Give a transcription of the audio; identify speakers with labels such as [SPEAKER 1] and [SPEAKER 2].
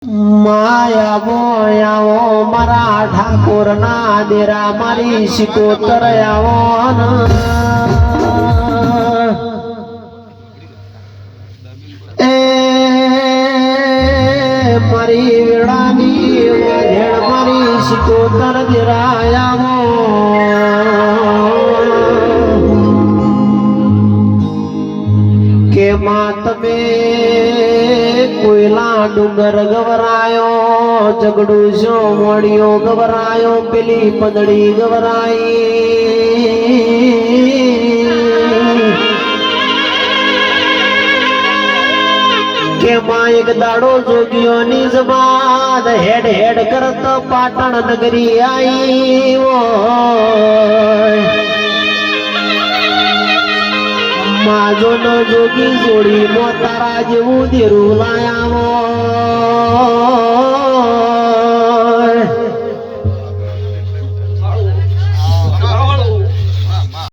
[SPEAKER 1] માયા બોયાઓ મારા ઠાકોર ના દેરા મારી શિકોતર આવો એ મારી વેળાની વાઘેડ મારી શિકોતર દેરા આવો કે માં તમે કોઈલા ડુંગર ગવરાયો ઝઘડું શો મળ્યો ગવરાયો પેલી પદડી ગવરાઈ કે માં એક દાડો જોગીઓની જબાદ હેડ હેડ કરત પાટણ નગરી આઈ માજો ન જોગી જોડી મોતારા જેવું દેરું લાયા